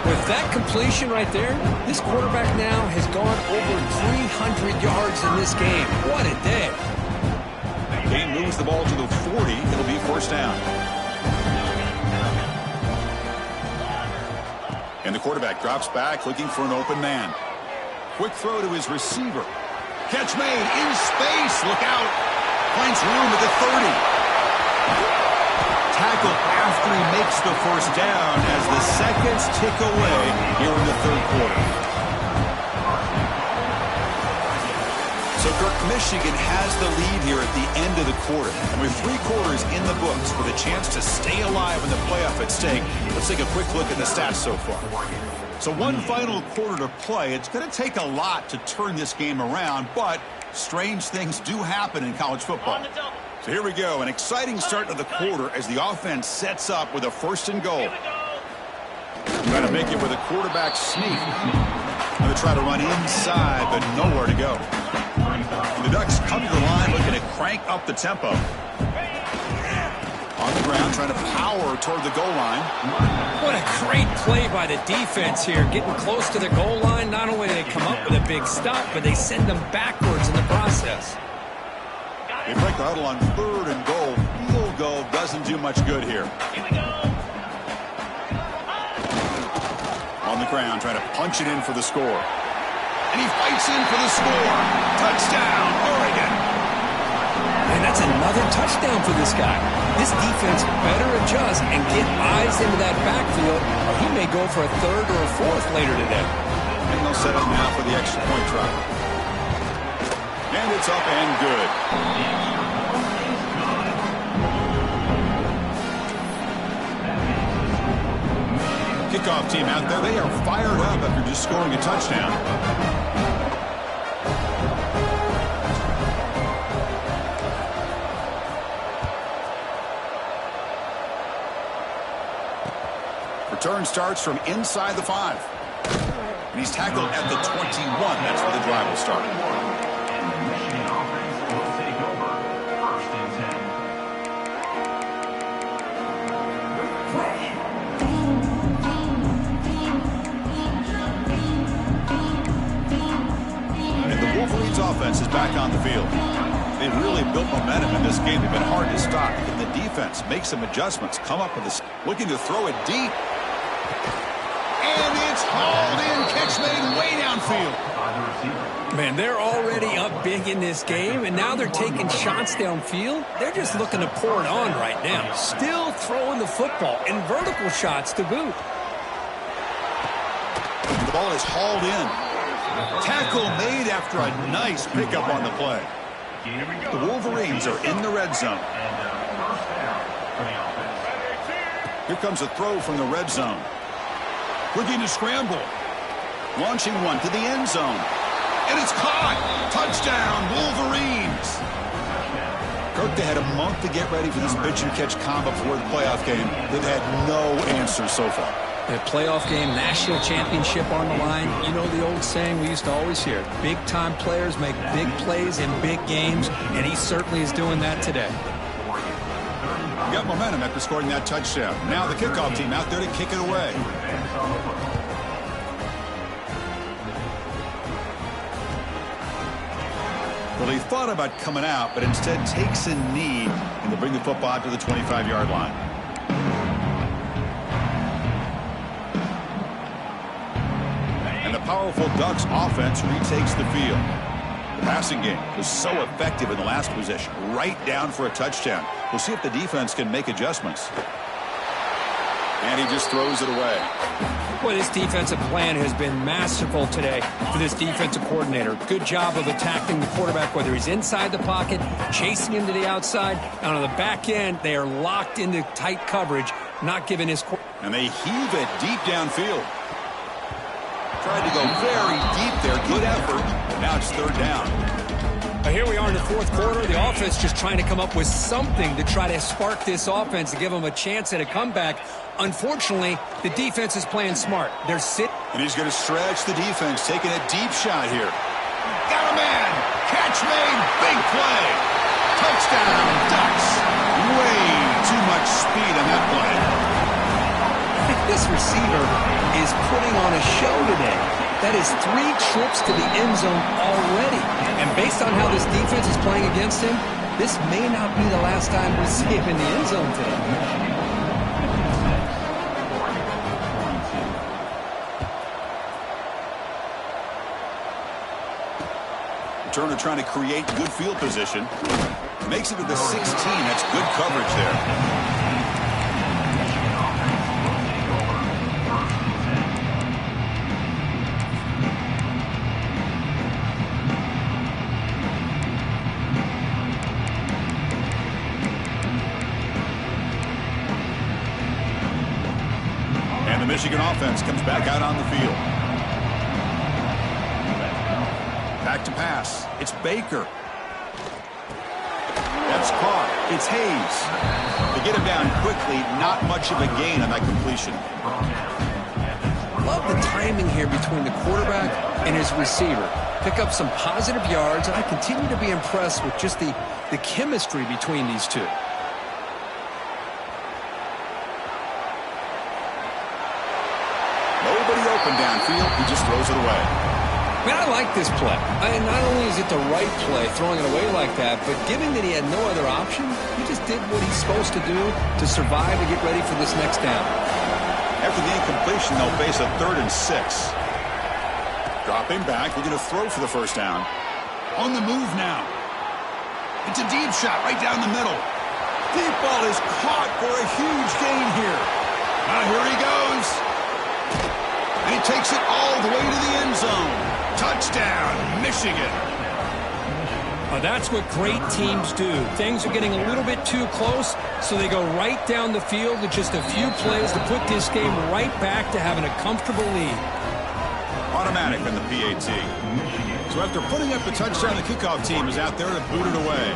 With that completion right there, this quarterback now has gone over 300 yards in this game. What a day. Kane moves the ball to the 40. It'll be 1st down. And the quarterback drops back looking for an open man. Quick throw to his receiver. Catch made in space. Look out. Finds room at the 30. Tackle after he makes the 1st down as the seconds tick away here in the 3rd quarter. So Kirk, Michigan has the lead here at the end of the quarter. And with 3 quarters in the books with a chance to stay alive in the playoff at stake, let's take a quick look at the stats so far. So 1 final quarter to play. It's going to take a lot to turn this game around, but strange things do happen in college football. So here we go, an exciting start to the quarter as the offense sets up with a 1st and goal. Trying to make it with a quarterback sneak. Going to try to run inside, but nowhere to go. The Ducks come to the line looking to crank up the tempo. On the ground, now trying to power toward the goal line. What a great play by the defense here. Getting close to the goal line, not only do they come up with a big stop, but they send them backwards in the process. They break the huddle on 3rd and goal. Field goal doesn't do much good here. On the ground, trying to punch it in for the score. And he fights in for the score. Touchdown, Oregon. And that's another touchdown for this guy. This defense better adjust and get eyes into that backfield, or he may go for a 3rd or a 4th later today. And they'll set up now for the extra point try. And it's up and good. Kickoff team out there. They are fired up after just scoring a touchdown. Return starts from inside the 5. And he's tackled at the 21. That's where the drive will start. And the Wolverines offense is back on the field. They've really built momentum in this game. They've been hard to stop. Can the defense make some adjustments? Come up with this, looking to throw it deep. And it's hauled in. Catch made way downfield. Man, they're already up big in this game, and now they're taking shots downfield. They're just looking to pour it on right now. Still throwing the football, and vertical shots to boot. The ball is hauled in. Tackle made after a nice pickup on the play. The Wolverines are in the red zone. Here comes a throw from the red zone. Looking to scramble. Launching one to the end zone. And it's caught. Touchdown, Wolverines. Kirk, they had a month to get ready for this pitch and catch combo before the playoff game. They've had no answers so far. That playoff game, national championship on the line. You know the old saying we used to always hear. Big-time players make big plays in big games, and he certainly is doing that today. Got momentum after scoring that touchdown. Now the kickoff team out there to kick it away. Well, he thought about coming out, but instead takes a knee and to bring the football out to the 25-yard line. And the powerful Ducks offense retakes the field. The passing game was so effective in the last possession, right down for a touchdown. We'll see if the defense can make adjustments. And he just throws it away. Boy, this defensive plan has been masterful today for this defensive coordinator. Good job of attacking the quarterback, whether he's inside the pocket, chasing him to the outside. And on the back end, they are locked into tight coverage, not giving his... And they heave it deep downfield. Tried to go very deep there. Good effort. Now it's 3rd down. Here we are in the 4th quarter. The offense just trying to come up with something to try to spark this offense to give them a chance at a comeback. Unfortunately, the defense is playing smart. They're sitting. And he's going to stretch the defense, taking a deep shot here. Got a man. Catch made. Big play. Touchdown, Ducks. Way too much speed on that play. This receiver is putting on a show today. That is 3 trips to the end zone already. And based on how this defense is playing against him, this may not be the last time we see him in the end zone today. Turner trying to create good field position. Makes it to the 16. That's good coverage there. And the Michigan offense comes back out on the field. Back to pass. It's Baker. That's caught. It's Hayes. They get him down quickly. Not much of a gain on that completion. Love the timing here between the quarterback and his receiver. Pick up some positive yards, and I continue to be impressed with just the chemistry between these two. open downfield. He just throws it away. Man, I like this play. Not only is it the right play, throwing it away like that, but given that he had no other option, he just did what he's supposed to do to survive and get ready for this next down. After the incompletion, they'll face a 3rd and 6. Dropping back, we're going to throw for the first down. On the move now. It's a deep shot right down the middle. Deep ball is caught for a huge gain here. Now here he goes. And he takes it all the way to the end zone. Touchdown, Michigan. That's what great teams do. Things are getting a little bit too close, so they go right down the field with just a few plays to put this game right back to having a comfortable lead. Automatic on the PAT. So after putting up the touchdown, the kickoff team is out there to boot it away.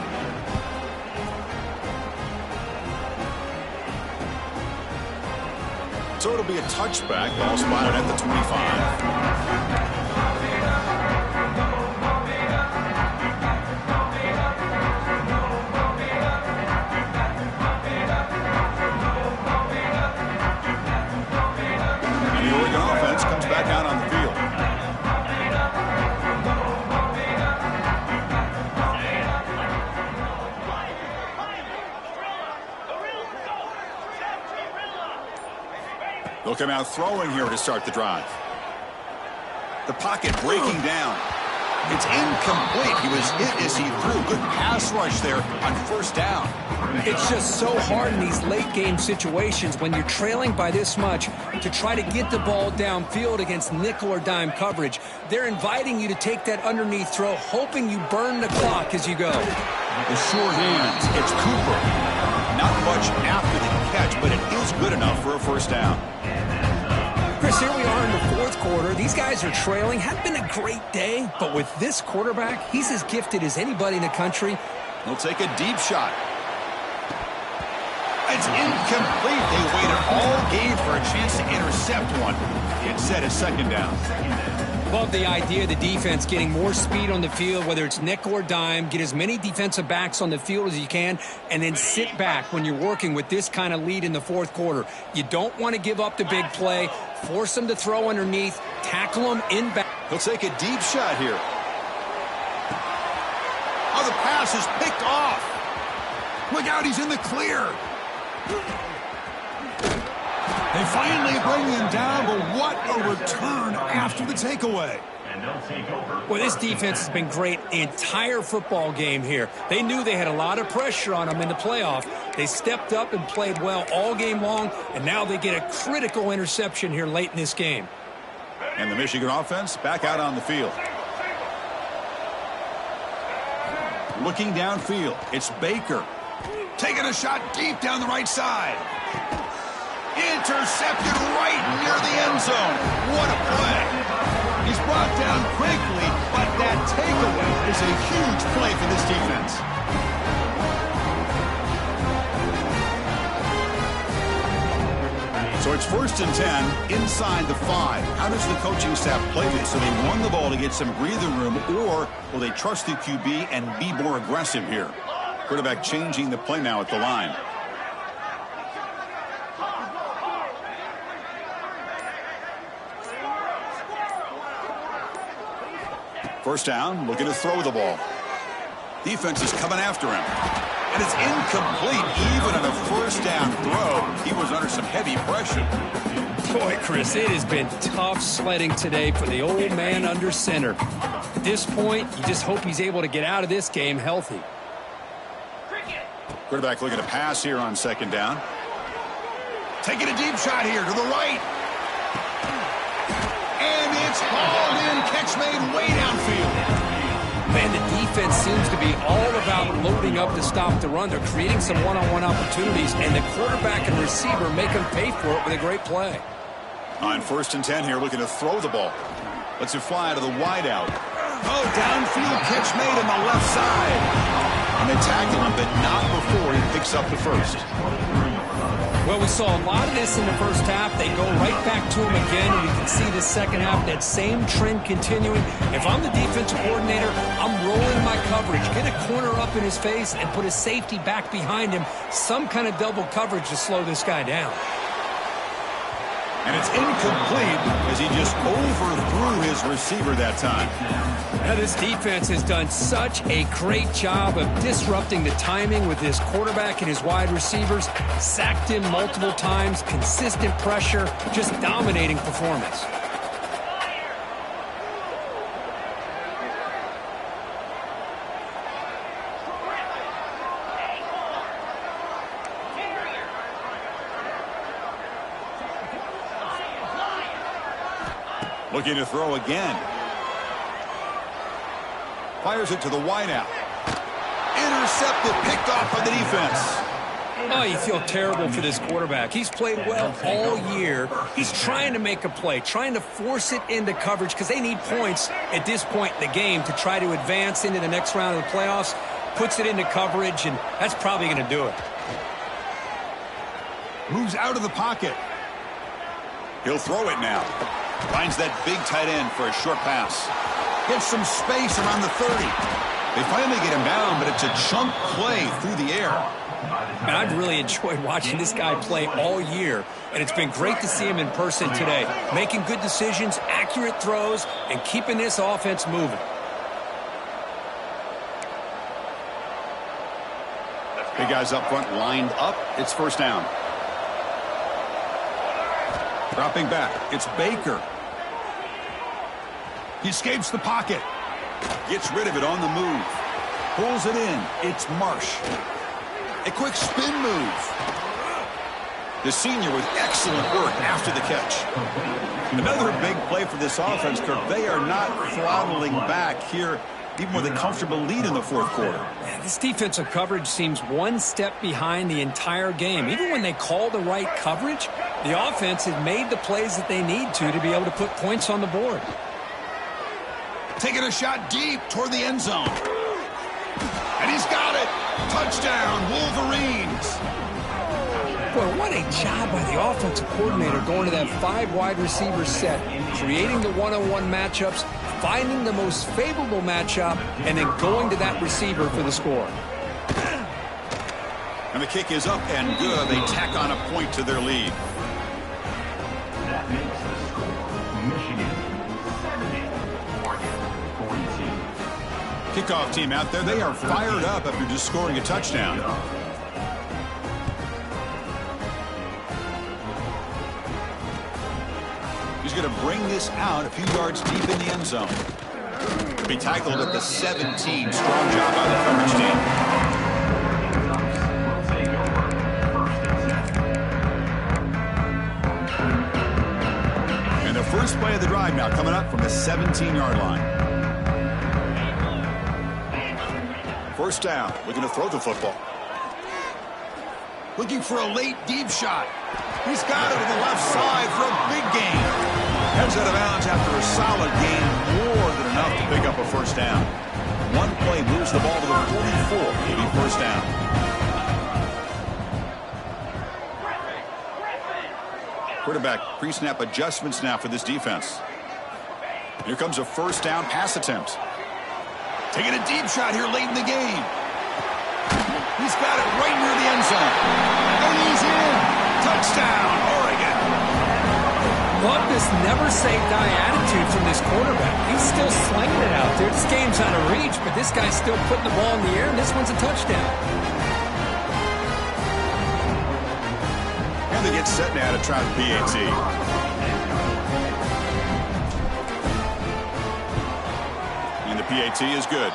So it'll be a touchback, ball spotted at the 25. And the Oregon offense comes back out on the field. They'll come out throwing here to start the drive. The pocket breaking down. It's incomplete. He was hit as he threw. Good pass rush there on first down. It's just so hard in these late-game situations when you're trailing by this much to try to get the ball downfield against nickel or dime coverage. They're inviting you to take that underneath throw, hoping you burn the clock as you go. The short hands. It's Cooper. Not much after the catch, but it is good enough for a first down. Chris, here we are in the fourth quarter. These guys are trailing. Had been a great day, but with this quarterback, he's as gifted as anybody in the country. He'll take a deep shot. It's incomplete. They waited all game for a chance to intercept one. Instead, it's second down. Love the idea of the defense getting more speed on the field, whether it's nickel or dime, get as many defensive backs on the field as you can, and then sit back when you're working with this kind of lead in the fourth quarter. You don't want to give up the big play, force them to throw underneath, tackle them in back. He'll take a deep shot here. Oh, the pass is picked off. Look out, he's in the clear. They finally bring him down, but what a return after the takeaway. Well, this defense has been great the entire football game here. They knew they had a lot of pressure on them in the playoff. They stepped up and played well all game long, and now they get a critical interception here late in this game. And the Michigan offense back out on the field. Looking downfield, it's Baker. Taking a shot deep down the right side. Intercepted right near the end zone. What a play. He's brought down quickly, but that takeaway is a huge play for this defense. So it's 1st and 10 inside the 5. How does the coaching staff play this? So they won the ball to get some breathing room, or will they trust the QB and be more aggressive here? Quarterback changing the play now at the line. First down, looking to throw the ball. Defense is coming after him. And it's incomplete. Even on a first down throw, he was under some heavy pressure. Boy, Chris, it has been tough sledding today for the old man under center. At this point, you just hope he's able to get out of this game healthy. Quarterback looking to pass here on second down. Taking a deep shot here to the right. And it's hauled in. Catch made way downfield. Man, the defense seems to be all about loading up to stop the run. They're creating some one-on-one opportunities, and the quarterback and receiver make them pay for it with a great play. On 1st and 10 here, looking to throw the ball. Lets it fly to the wideout. Oh, downfield catch made on the left side. And they tackle him, but not before he picks up the first. Well, we saw a lot of this in the first half. They go right back to him again, and we can see the second half, that same trend continuing. If I'm the defensive coordinator, I'm rolling my coverage. Get a corner up in his face and put a safety back behind him. Some kind of double coverage to slow this guy down. And it's incomplete as he just overthrew his receiver that time. Now, this defense has done such a great job of disrupting the timing with his quarterback and his wide receivers. Sacked him multiple times, consistent pressure, just dominating performance. Looking to throw again. Fires it to the wideout. Intercepted, picked off by the defense. Oh, you feel terrible for this quarterback. He's played well all year. He's trying to make a play, trying to force it into coverage because they need points at this point in the game to try to advance into the next round of the playoffs. Puts it into coverage, and that's probably going to do it. Moves out of the pocket. He'll throw it now. Finds that big tight end for a short pass. Gets some space around the 30. They finally get him down, but it's a chunk play through the air. And I've really enjoyed watching this guy play all year, and it's been great to see him in person today. Making good decisions, accurate throws, and keeping this offense moving. Big guys up front lined up. It's first down. Dropping back. It's Baker. He escapes the pocket. Gets rid of it on the move. Pulls it in. It's Marsh. A quick spin move. The senior with excellent work after the catch. Another big play for this offense, Kirk. They are not throttling back here, even with a comfortable lead in the fourth quarter. Yeah, this defensive coverage seems one step behind the entire game. Even when they call the right coverage, the offense has made the plays that they need to be able to put points on the board. Taking a shot deep toward the end zone. And he's got it. Touchdown, Wolverines. Boy, what a job by the offensive coordinator going to that 5 wide receiver set, creating the one-on-one matchups, finding the most favorable matchup, and then going to that receiver for the score. And the kick is up and good. They tack on a point to their lead. That makes the score Michigan 70-42. Kickoff team out there. They are fired up after just scoring a touchdown. He's going to bring this out a few yards deep in the end zone. To be tackled at the 17. Strong job by the coverage team. And the first play of the drive now coming up from the 17-yard line. First down. Looking to throw the football. Looking for a late deep shot. He's got it to the left side for a big gain. Heads out of bounds after a solid gain, more than enough to pick up a first down. One play moves the ball to the 44. It'll be first down. Quarterback pre-snap adjustments now for this defense. Here comes a first down pass attempt. Taking a deep shot here late in the game. He's got it right near the end zone. And he's in. Touchdown, Oregon. Love this never-say-die attitude from this quarterback. He's still slinging it out there. This game's out of reach, but this guy's still putting the ball in the air, and this one's a touchdown. And they get set now to try the PAT. And the PAT is good.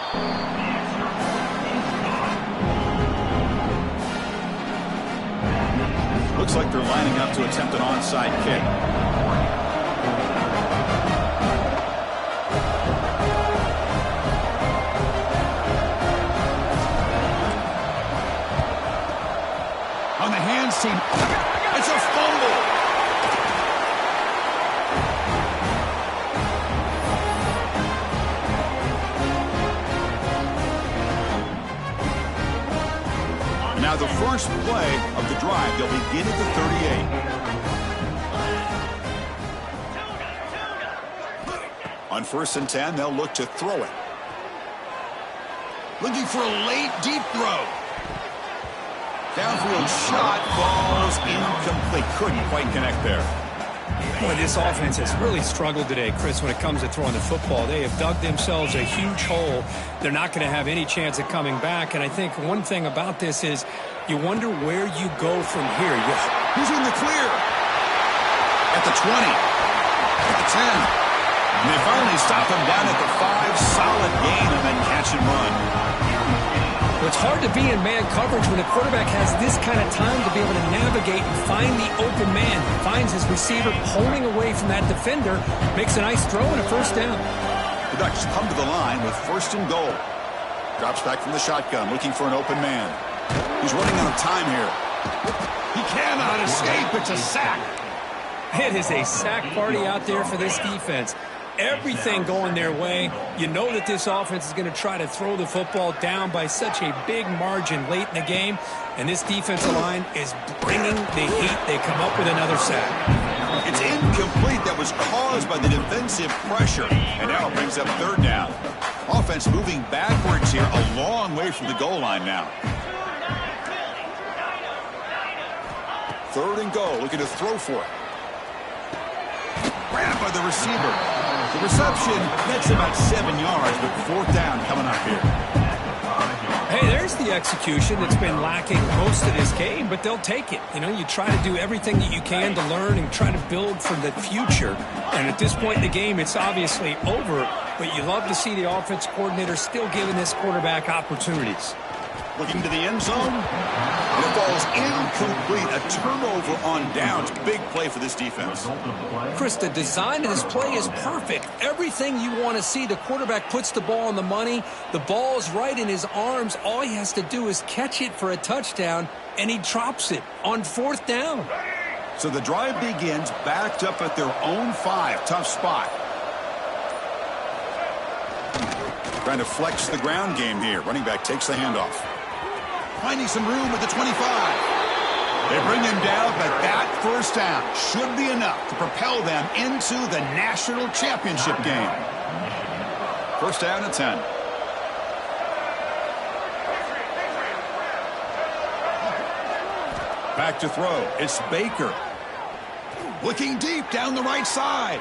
Looks like they're lining up to attempt an onside kick. On the hands team. It's a fumble. Now the first play of the drive, they'll begin at the 38. On 1st and 10, they'll look to throw it. Looking for a late deep throw. Downfield shot, falls incomplete. Couldn't quite connect there. Boy, this offense has really struggled today, Chris, when it comes to throwing the football. They have dug themselves a huge hole. They're not going to have any chance of coming back. And I think one thing about this is you wonder where you go from here. He's in the clear. At the 20. At the 10. And they finally stop him down at the 5. Solid gain and then catch and run. Well, it's hard to be in man coverage when a quarterback has this kind of time to be able to navigate and find the open man. Finds his receiver pulling away from that defender. Makes a nice throw and a first down. The Ducks come to the line with first and goal. Drops back from the shotgun, looking for an open man. He's running out of time here. He cannot escape. It's a sack. It is a sack party out there for this defense. Everything going their way. You know that this offense is going to try to throw the football down by such a big margin late in the game. And this defensive line is bringing the heat. They come up with another sack. It's incomplete. That was caused by the defensive pressure. And now it brings up third down. Offense moving backwards here, a long way from the goal line now. Third and goal, looking to throw for it. Grabbed by the receiver. The reception, that's about 7 yards, but fourth down coming up here. Hey, there's the execution that's been lacking most of this game, but they'll take it. You know, you try to do everything that you can to learn and try to build for the future. And at this point in the game, it's obviously over, but you love to see the offense coordinator still giving this quarterback opportunities. Looking to the end zone. And it falls incomplete. A turnover on downs. Big play for this defense. Chris, the design of this play is perfect. Everything you want to see. The quarterback puts the ball on the money. The ball's right in his arms. All he has to do is catch it for a touchdown, and he drops it on fourth down. So the drive begins backed up at their own 5. Tough spot. Trying to flex the ground game here. Running back takes the handoff. Finding some room at the 25. They bring him down, but that first down should be enough to propel them into the national championship game. First down at 10. Back to throw. It's Baker. Looking deep down the right side.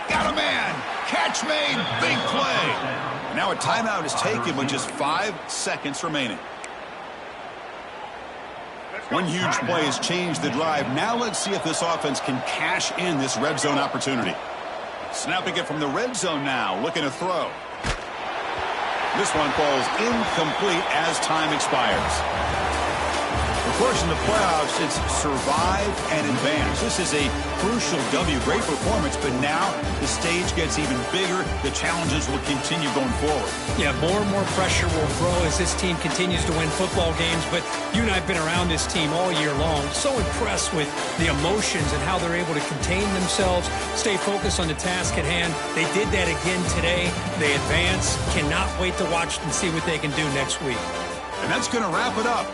Got a man. Catch made. Big play. Now a timeout is taken with just 5 seconds remaining. One huge play has changed the drive. Now let's see if this offense can cash in this red zone opportunity. Snapping it from the red zone now. Looking to throw. This one falls incomplete as time expires. Of course, in the playoffs, it's survive and advance. This is a crucial W. Great performance, but now the stage gets even bigger. The challenges will continue going forward. Yeah, more and more pressure will grow as this team continues to win football games. But you and I have been around this team all year long. So impressed with the emotions and how they're able to contain themselves, stay focused on the task at hand. They did that again today. They advance. Cannot wait to watch and see what they can do next week. And that's going to wrap it up.